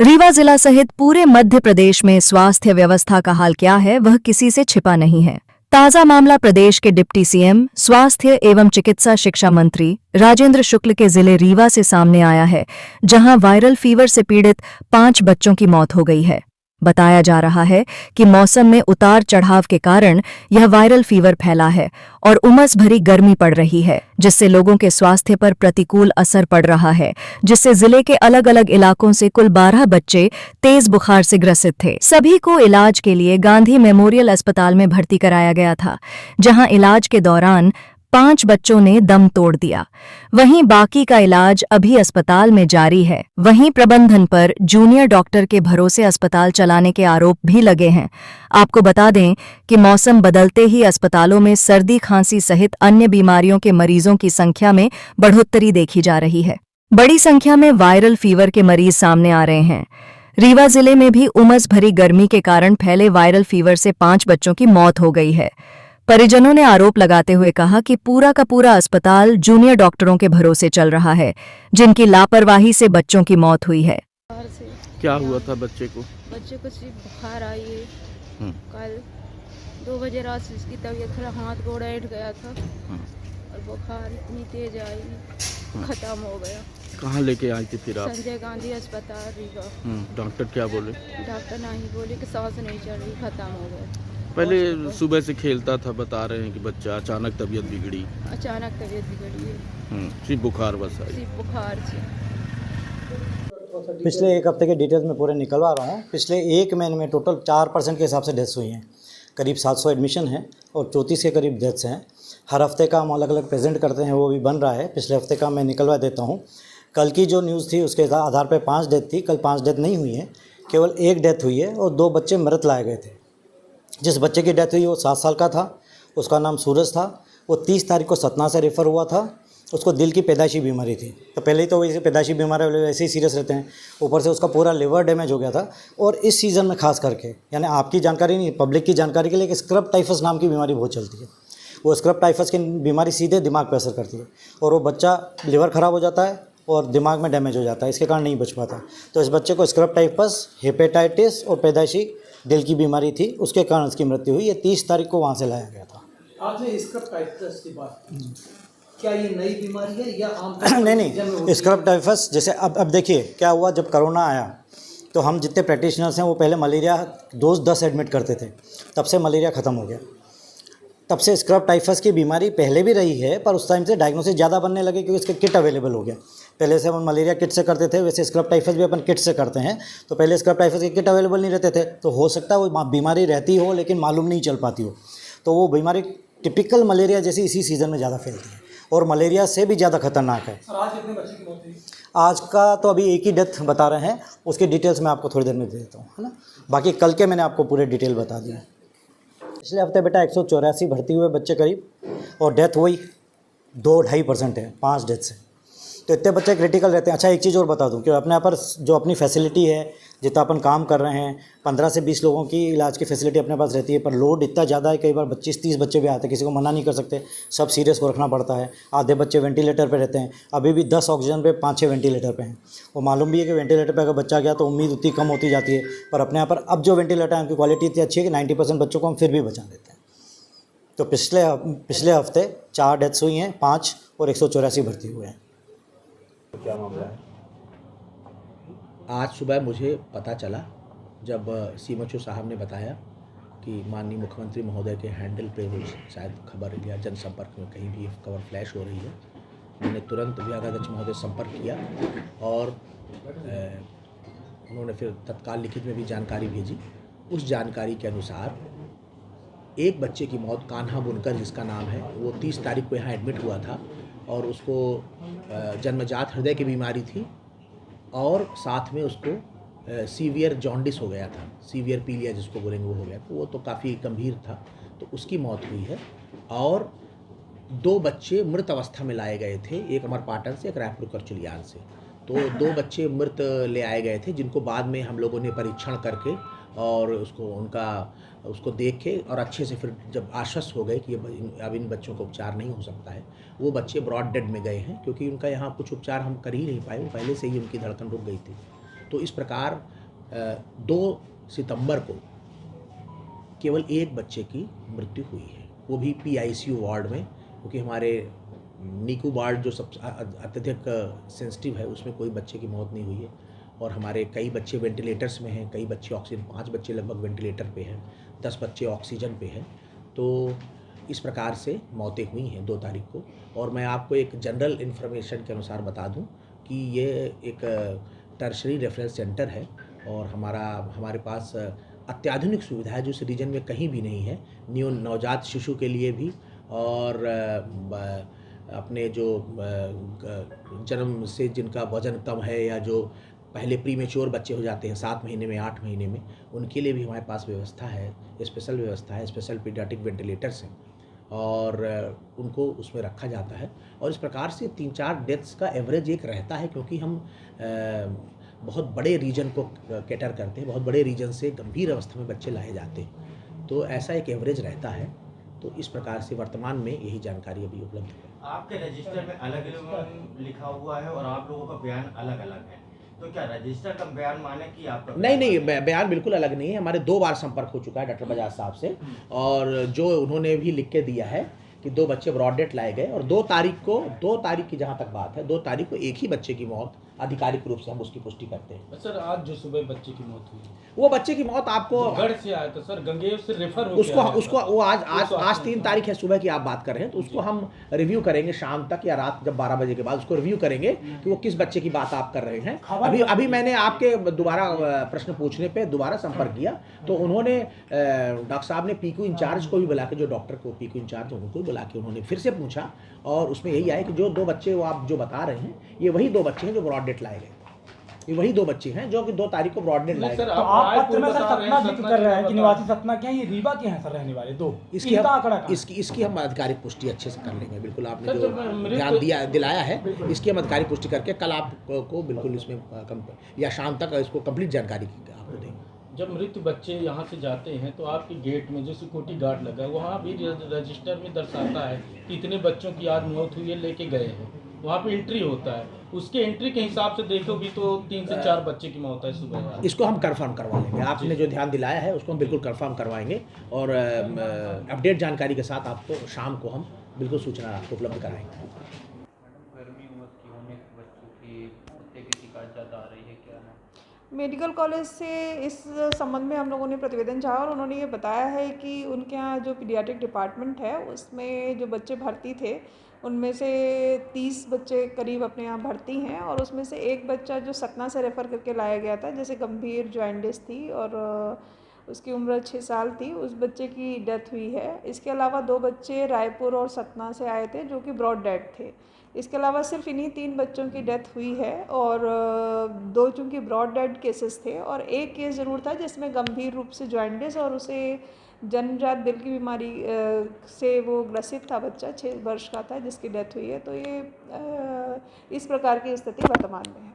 रीवा जिला सहित पूरे मध्य प्रदेश में स्वास्थ्य व्यवस्था का हाल क्या है वह किसी से छिपा नहीं है। ताजा मामला प्रदेश के डिप्टी सीएम स्वास्थ्य एवं चिकित्सा शिक्षा मंत्री राजेंद्र शुक्ल के जिले रीवा से सामने आया है, जहां वायरल फीवर से पीड़ित 5 बच्चों की मौत हो गई है। बताया जा रहा है कि मौसम में उतार चढ़ाव के कारण यह वायरल फीवर फैला है और उमस भरी गर्मी पड़ रही है, जिससे लोगों के स्वास्थ्य पर प्रतिकूल असर पड़ रहा है, जिससे जिले के अलग अलग इलाकों से कुल 12 बच्चे तेज बुखार से ग्रसित थे। सभी को इलाज के लिए गांधी मेमोरियल अस्पताल में भर्ती कराया गया था, जहां इलाज के दौरान 5 बच्चों ने दम तोड़ दिया। वहीं बाकी का इलाज अभी अस्पताल में जारी है। वहीं प्रबंधन पर जूनियर डॉक्टर के भरोसे अस्पताल चलाने के आरोप भी लगे हैं। आपको बता दें कि मौसम बदलते ही अस्पतालों में सर्दी खांसी सहित अन्य बीमारियों के मरीजों की संख्या में बढ़ोतरी देखी जा रही है। बड़ी संख्या में वायरल फीवर के मरीज सामने आ रहे हैं। रीवा जिले में भी उमस भरी गर्मी के कारण फैले वायरल फीवर से 5 बच्चों की मौत हो गई है। परिजनों ने आरोप लगाते हुए कहा कि पूरा का पूरा अस्पताल जूनियर डॉक्टरों के भरोसे चल रहा है, जिनकी लापरवाही से बच्चों की मौत हुई है। क्या हुआ था बच्चे को? बच्चे को सिर्फ बुखार आई है। कल 2 बजे रात से इसकी तबीयत थोड़ा हाथ गोड़ा ऐठ गया था और बुखार इतनी तेज आई, खत्म हो गया। कहाँ लेके आई थी फिर आप? संजय गांधी अस्पताल रीवा। डॉक्टर क्या बोले? डॉक्टर नहीं बोले कि सांस नहीं चल रही, खत्म हो गया। पहले सुबह से खेलता था, बता रहे हैं कि बच्चा अचानक तबीयत बिगड़ी। अचानक तबीयत बिगड़ी है। सिर्फ बुखार बस आई? सिर्फ बुखार से। पिछले 1 हफ्ते के डिटेल्स में पूरे निकलवा रहा हूँ। पिछले 1 महीने में टोटल 4% के हिसाब से डेथ्स हुई हैं। करीब 700 एडमिशन हैं और 34 के करीब डेथ्स हैं। हर हफ्ते का हम अलग अलग प्रेजेंट करते हैं, वो भी बन रहा है। पिछले हफ्ते का मैं निकलवा देता हूँ। कल की जो न्यूज़ थी उसके आधार पर 5 डेथ थी। कल 5 डेथ नहीं हुई है, केवल 1 डेथ हुई है और 2 बच्चे मृत लाए गए थे। जिस बच्चे की डेथ हुई वो 7 साल का था, उसका नाम सूरज था। वो 30 तारीख को सतना से रेफ़र हुआ था। उसको दिल की पैदाइशी बीमारी थी, तो पहले ही तो वैसे पैदाइशी बीमारी वैसे ही सीरियस रहते हैं, ऊपर से उसका पूरा लिवर डैमेज हो गया था। और इस सीज़न में खास करके, यानी आपकी जानकारी नहीं, पब्लिक की जानकारी के लिए, एक स्क्रब टाइफस नाम की बीमारी बहुत चलती है। वो स्क्रब टाइफस की बीमारी सीधे दिमाग पर असर करती है और वो बच्चा लिवर ख़राब हो जाता है और दिमाग में डैमेज हो जाता है, इसके कारण नहीं बच पाता। तो इस बच्चे को स्क्रब टाइफस, हेपेटाइटिस और पैदाइशी दिल की बीमारी थी, उसके कारण उसकी मृत्यु हुई। ये 30 तारीख को वहाँ से लाया गया था। आपने स्क्रब टाइफस की बात की, क्या ये नई बीमारी है या आम? नहीं, स्क्रब टाइफस जैसे अब देखिए क्या हुआ। जब कोरोना आया तो हम जितने प्रैक्टिशनर्स हैं वो पहले मलेरिया डोज 10 एडमिट करते थे, तब से मलेरिया ख़त्म हो गया। तब से स्क्रब टाइफस की बीमारी पहले भी रही है, पर उस टाइम से डायग्नोसिस ज़्यादा बनने लगे क्योंकि इसके किट अवेलेबल हो गया। पहले से हम मलेरिया किट से करते थे, वैसे स्क्रब टाइफस भी अपन किट से करते हैं। तो पहले स्क्रब टाइफस के किट अवेलेबल नहीं रहते थे, तो हो सकता है वो बीमारी रहती हो लेकिन मालूम नहीं चल पाती हो। तो वो बीमारी टिपिकल मलेरिया जैसी इसी सीज़न में ज़्यादा फैलती है और मलेरिया से भी ज़्यादा खतरनाक है। आज कितने बच्चे की मौत हुई? आज का तो अभी 1 ही डेथ बता रहे हैं, उसकी डिटेल्स मैं आपको थोड़ी देर में दे देता हूँ, है ना। बाकी कल के मैंने आपको पूरे डिटेल बता दिया। पिछले हफ्ते बेटा 184 भर्ती हुए बच्चे करीब, और डेथ हुई 2-2.5% है, 5 डेथ से। तो इतने बच्चे क्रिटिकल रहते हैं। अच्छा, एक चीज़ और बता दूं कि अपने यहाँ पर जो अपनी फैसिलिटी है, जितना अपन काम कर रहे हैं, 15 से 20 लोगों की इलाज की फैसिलिटी अपने पास रहती है, पर लोड इतना ज़्यादा है, कई बार 25-30 बच्चे भी आते हैं। किसी को मना नहीं कर सकते, सब सीरियस को रखना पड़ता है। आधे बच्चे वेंटिलेटर पे रहते हैं, अभी भी 10 ऑक्सीजन पे 5-6 वेंटिलेटर पे हैं। वो मालूम भी है कि वेंटिलेटर पे अगर बच्चा गया तो उम्मीद उतनी कम होती जाती है, पर अपने यहाँ पर अब जो वेंटिलेटर है उनकी क्वालिटी इतनी अच्छी है कि 90% बच्चों को हम फिर भी बचा देते हैं। तो पिछले हफ्ते 4 डेथ्स हुई हैं, 5 और 184 भर्ती हुए हैं। क्या मामला है? आज सुबह मुझे पता चला जब सीएमएचओ साहब ने बताया कि माननीय मुख्यमंत्री महोदय के हैंडल पे वो शायद खबर या जनसंपर्क में कहीं भी खबर फ्लैश हो रही है। मैंने तुरंत विभागाध्यक्ष महोदय संपर्क किया और उन्होंने फिर तत्काल लिखित में भी जानकारी भेजी। उस जानकारी के अनुसार एक बच्चे की मौत, कान्हा बुनकर जिसका नाम है, वो 30 तारीख को यहाँ एडमिट हुआ था और उसको जन्मजात हृदय की बीमारी थी और साथ में उसको सीवियर जॉन्डिस हो गया था, सीवियर पीलिया जिसको बोलेंगे वो हो गया, तो वो तो काफ़ी गंभीर था, तो उसकी मौत हुई है। और 2 बच्चे मृत अवस्था में लाए गए थे, एक अमरपाटन से, एक रायपुर करचुलियान से। तो 2 बच्चे मृत ले आए गए थे, जिनको बाद में हम लोगों ने परीक्षण करके और उसको देख के और अच्छे से फिर जब आश्वस्त हो गए कि अब इन बच्चों को उपचार नहीं हो सकता है, वो बच्चे ब्रॉड डेड में गए हैं, क्योंकि उनका यहाँ कुछ उपचार हम कर ही नहीं पाए, पहले से ही उनकी धड़कन रुक गई थी। तो इस प्रकार 2 सितंबर को केवल एक बच्चे की मृत्यु हुई है, वो भी PICU वार्ड में, क्योंकि हमारे नीकू वार्ड जो सबसे अत्यधिक सेंसिटिव है उसमें कोई बच्चे की मौत नहीं हुई है। और हमारे कई बच्चे वेंटिलेटर्स में हैं, कई बच्चे ऑक्सीजन, 5 बच्चे लगभग वेंटिलेटर पे हैं, 10 बच्चे ऑक्सीजन पे हैं। तो इस प्रकार से मौतें हुई हैं 2 तारीख को। और मैं आपको एक जनरल इन्फॉर्मेशन के अनुसार बता दूं कि ये एक टर्शरी रेफरेंस सेंटर है और हमारे पास अत्याधुनिक सुविधा है जो इस रीजन में कहीं भी नहीं है, नवजात शिशु के लिए भी, और अपने जो जन्म से जिनका वजन कम है या जो पहले प्रीमेच्योर बच्चे हो जाते हैं 7 महीने में, 8 महीने में, उनके लिए भी हमारे पास व्यवस्था है, स्पेशल व्यवस्था है, स्पेशल पीडियाट्रिक वेंटिलेटर्स हैं और उनको उसमें रखा जाता है। और इस प्रकार से 3-4 डेथ्स का एवरेज एक रहता है, क्योंकि हम बहुत बड़े रीजन को कैटर करते हैं, बहुत बड़े रीजन से गंभीर अवस्था में बच्चे लाए जाते हैं, तो ऐसा एक एवरेज रहता है। तो इस प्रकार से वर्तमान में यही जानकारी अभी उपलब्ध है। आपके रजिस्टर में अलग अलग लिखा हुआ है और आप लोगों का बयान अलग अलग है, तो क्या रजिस्टर का बयान माने कि आपका नहीं, बयान बिल्कुल अलग नहीं है। हमारे 2 बार संपर्क हो चुका है डॉक्टर बजाज साहब से, और जो उन्होंने भी लिख के दिया है कि 2 बच्चे ब्रॉड डेथ लाए गए, और 2 तारीख की जहाँ तक बात है, 2 तारीख को एक ही बच्चे की मौत आधिकारिक रूप से हम उसकी पुष्टि करते हैं। सर आज जो सुबह बच्चे की मौत हुई, वो बच्चे की मौत आपको गढ़ से आया था सर, गंगेव से रेफर हो उसको वो आज 3 तारीख है, सुबह की आप बात कर रहे हैं, तो उसको हम रिव्यू करेंगे शाम तक या रात जब 12 बजे के बाद उसको रिव्यू करेंगे कि वो किस बच्चे की बात आप कर रहे हैं। अभी मैंने आपके दोबारा प्रश्न पूछने पे दोबारा संपर्क किया, तो उन्होंने डॉक्टर साहब ने PQ इंचार्ज को भी बुला के, जो डॉक्टर को PQ इंचार्ज उनको बुला के उन्होंने फिर से पूछा, और उसमें यही आया कि जो 2 बच्चे वो आप जो बता रहे हैं, ये वही 2 बच्चे हैं जो ब्रॉड डेथ लाए गए। ये वही 2 बच्चे हैं जो कि 2 तारीख को ब्रॉड डेथ लाए गए। तो आप पत्र में सर सतना जिक्र कर रहे हैं कि निवासी सतना क्या है, ये रीवा के हैं सर रहने वाले 2? इसकी हम आधिकारिक पुष्टि अच्छे से कर लेंगे। बिल्कुल आपने जो ध्यान दिलाया है, इसकी हम आधिकारिक पुष्टि करके कल आपको बिल्कुल इसमें या शाम तक इसको कंप्लीट जानकारी आपको देंगे। जब मृत बच्चे यहाँ से जाते हैं तो आपके गेट में जो सिक्योरिटी गार्ड लगा है, वहाँ भी रजिस्टर में दर्शाता है कि इतने बच्चों की आज मौत हुई है, लेके गए हैं, वहाँ पे एंट्री होता है, उसके एंट्री के हिसाब से देखोगी तो 3 से 4 बच्चे की मौत है सुबह। इसको हम कंफर्म करवा लेंगे, आपने जो ध्यान दिलाया है उसको हम बिल्कुल कंफर्म करवाएंगे, और अपडेट जानकारी के साथ आपको शाम को हम बिल्कुल सूचना आपको उपलब्ध कराएंगे। गर्मी की होने बच्चों की हत्या की शिकायत ज़्यादा आ रही है, क्या है? मेडिकल कॉलेज से इस संबंध में हम लोगों ने प्रतिवेदन चाहा, और उन्होंने ये बताया है कि उनके यहाँ जो पीडियाट्रिक डिपार्टमेंट है उसमें जो बच्चे भर्ती थे उनमें से 30 बच्चे करीब अपने यहाँ भर्ती हैं, और उसमें से एक बच्चा जो सतना से रेफ़र करके लाया गया था, जैसे गंभीर जॉइंटिस थी और उसकी उम्र 6 साल थी, उस बच्चे की डेथ हुई है। इसके अलावा 2 बच्चे रायपुर और सतना से आए थे जो कि ब्रॉड डेथ थे। इसके अलावा सिर्फ इन्हीं 3 बच्चों की डेथ हुई है, और 2 चूँकि ब्रॉड डेड केसेस थे, और एक केस ज़रूर था जिसमें गंभीर रूप से जॉइंटिस और उसे जन्मजात दिल की बीमारी से वो ग्रसित था, बच्चा 6 वर्ष का था जिसकी डेथ हुई है। तो ये इस प्रकार की स्थिति वर्तमान में है।